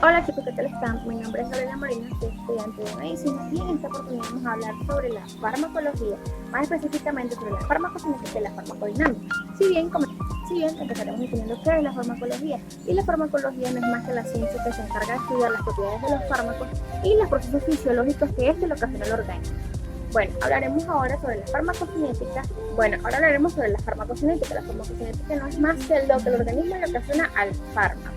Hola chicos, ¿qué tal están? Mi nombre es Gabriela Molina, soy estudiante de medicina y en esta oportunidad vamos a hablar sobre la farmacología, más específicamente sobre la farmacocinética y la farmacodinámica. Si bien empezaremos definiendo qué es la farmacología, y la farmacología no es más que la ciencia que se encarga de estudiar las propiedades de los fármacos y los procesos fisiológicos que éste le ocasiona al organismo. Hablaremos ahora sobre la farmacocinética. Ahora hablaremos sobre la farmacocinética. La farmacocinética no es más que lo que el organismo le ocasiona al fármaco.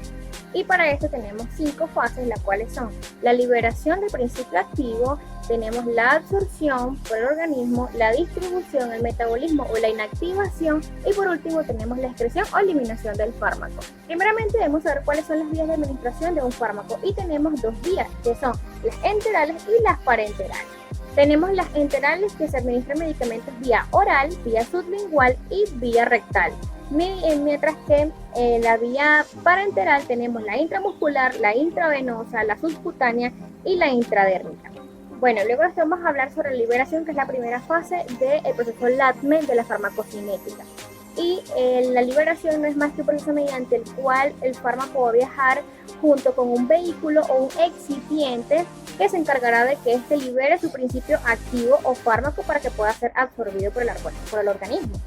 Y para esto tenemos 5 fases, las cuales son la liberación del principio activo, tenemos la absorción por el organismo, la distribución, el metabolismo o la inactivación y por último tenemos la excreción o eliminación del fármaco. Primeramente debemos saber cuáles son las vías de administración de un fármaco y tenemos 2 vías, que son las enterales y las parenterales. Tenemos las enterales, que se administran medicamentos vía oral, vía sublingual y vía rectal. Mientras que la vía parenteral tenemos la intramuscular, la intravenosa, la subcutánea y la intradérmica. Luego de esto vamos a hablar sobre la liberación, que es la primera fase del proceso LATME de la farmacocinética. Y la liberación no es más que un proceso mediante el cual el fármaco va a viajar junto con un vehículo o un excipiente que se encargará de que éste libere su principio activo o fármaco para que pueda ser absorbido por el organismo.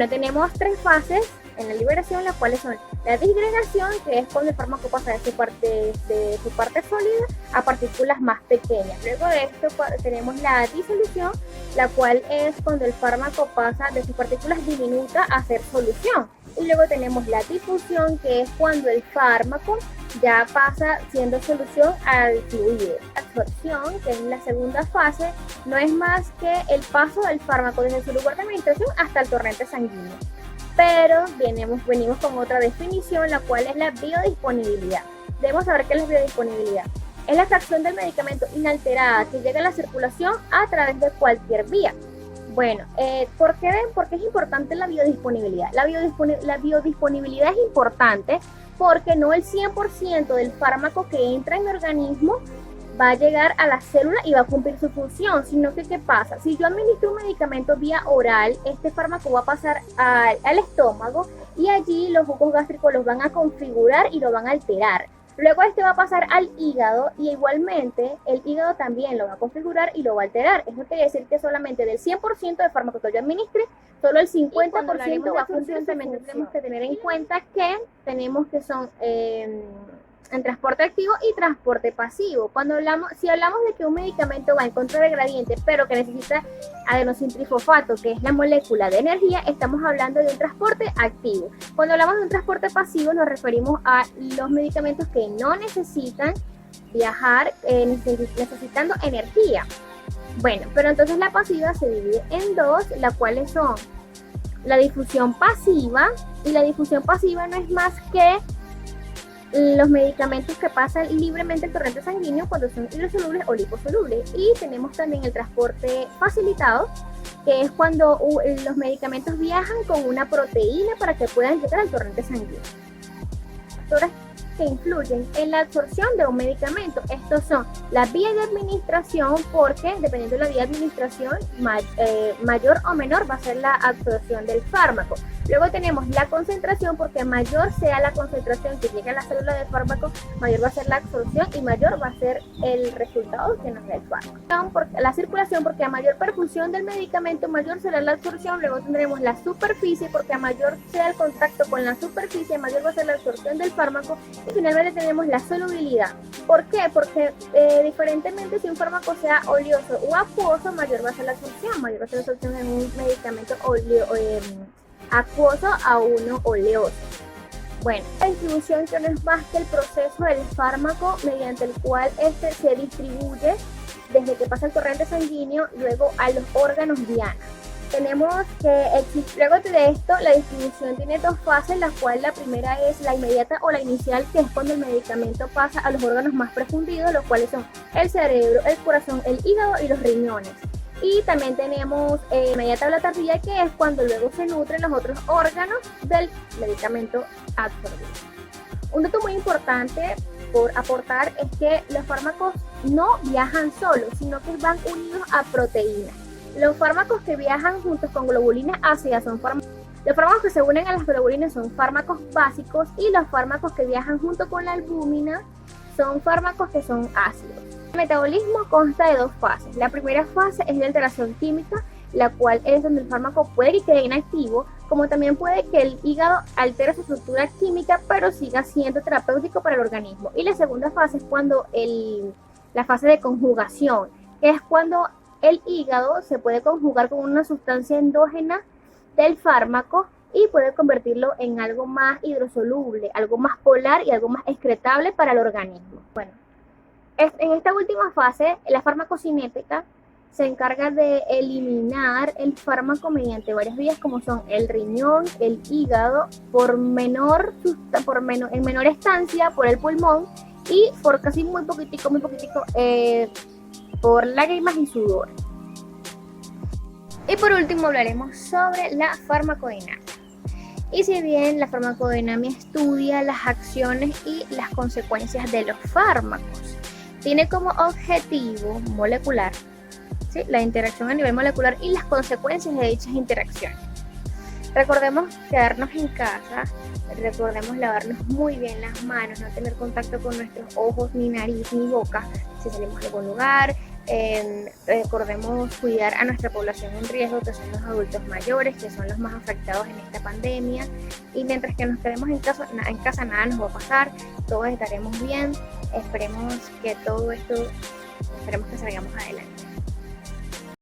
Tenemos 3 fases en la liberación, las cuales son la disgregación, que es cuando el fármaco pasa de su parte sólida a partículas más pequeñas. Luego de esto tenemos la disolución, la cual es cuando el fármaco pasa de sus partículas diminutas a ser solución. Y luego tenemos la difusión, que es cuando el fármaco ya pasa siendo solución al fluido. Absorción, que es la segunda fase, no es más que el paso del fármaco desde su lugar de administración hasta el torrente sanguíneo. Pero venimos con otra definición, la cual es la biodisponibilidad. Debemos saber qué es la biodisponibilidad. Es la fracción del medicamento inalterada que llega a la circulación a través de cualquier vía. ¿Por qué es importante la biodisponibilidad? La biodisponibilidad es importante porque no el 100% del fármaco que entra en el organismo va a llegar a la célula y va a cumplir su función, sino que ¿qué pasa? Si yo administro un medicamento vía oral, este fármaco va a pasar al estómago y allí los jugos gástricos los van a configurar y lo van a alterar. Luego este va a pasar al hígado y igualmente el hígado también lo va a configurar y lo va a alterar. Eso quiere decir que solamente del 100% de fármaco que yo administre, solo el 50% va a funcionar. También tenemos que tener en cuenta que tenemos que son en transporte activo y transporte pasivo. Si hablamos de que un medicamento va en contra del gradiente, pero que necesita adenosintrifosfato, que es la molécula de energía, estamos hablando de un transporte activo. Cuando hablamos de un transporte pasivo, nos referimos a los medicamentos que no necesitan viajar necesitando energía. Pero entonces la pasiva se divide en 2, las cuales son la difusión pasiva, y la difusión pasiva no es más que los medicamentos que pasan libremente el torrente sanguíneo cuando son hidrosolubles o liposolubles. Y tenemos también el transporte facilitado, que es cuando los medicamentos viajan con una proteína para que puedan llegar al torrente sanguíneo. Factores que influyen en la absorción de un medicamento. Estos son la vía de administración, porque dependiendo de la vía de administración, mayor o menor va a ser la absorción del fármaco. Luego tenemos la concentración, porque mayor sea la concentración que llegue a la célula del fármaco, mayor va a ser la absorción y mayor va a ser el resultado que nos da el fármaco. La circulación, porque a mayor perfusión del medicamento, mayor será la absorción. Luego tendremos la superficie, porque a mayor sea el contacto con la superficie, mayor va a ser la absorción del fármaco. Y finalmente tenemos la solubilidad. ¿Por qué? Porque diferentemente, si un fármaco sea oleoso o acuoso, mayor va a ser la absorción. Mayor va a ser la absorción en un medicamento acuoso a uno oleoso. La distribución, que no es más que el proceso del fármaco mediante el cual este se distribuye desde que pasa el torrente sanguíneo luego a los órganos diana. Tenemos que luego de esto, la distribución tiene 2 fases, la cual la primera es la inmediata o la inicial, que es cuando el medicamento pasa a los órganos más profundidos, los cuales son el cerebro, el corazón, el hígado y los riñones. Y también tenemos inmediata o la tardía, que es cuando luego se nutren los otros órganos del medicamento absorbido. Un dato muy importante por aportar es que los fármacos no viajan solos, sino que van unidos a proteínas. Los fármacos que viajan juntos con globulinas ácidas son fármacos. Los fármacos que se unen a las globulinas son fármacos básicos, y los fármacos que viajan junto con la albúmina son fármacos que son ácidos. El metabolismo consta de dos fases. La primera fase es la alteración química, la cual es donde el fármaco puede que quede inactivo, como también puede que el hígado altere su estructura química, pero siga siendo terapéutico para el organismo. Y la segunda fase es cuando la fase de conjugación, que es cuando el hígado se puede conjugar con una sustancia endógena del fármaco y puede convertirlo en algo más hidrosoluble, algo más polar y algo más excretable para el organismo. Bueno, en esta última fase, la farmacocinética se encarga de eliminar el fármaco mediante varias vías, como son el riñón, el hígado, en menor estancia por el pulmón y por casi muy poquitico, por lágrimas y sudor. Y por último hablaremos sobre la farmacodinamia. Y si bien la farmacodinamia estudia las acciones y las consecuencias de los fármacos, tiene como objetivo molecular, ¿sí?, la interacción a nivel molecular y las consecuencias de dichas interacciones. Recordemos quedarnos en casa, recordemos lavarnos muy bien las manos, no tener contacto con nuestros ojos, ni nariz, ni boca si salimos de algún lugar. Recordemos cuidar a nuestra población en riesgo, que son los adultos mayores, que son los más afectados en esta pandemia. Y mientras que nos quedemos en casa nada nos va a pasar, todos estaremos bien. Esperemos que todo esto, esperemos que salgamos adelante.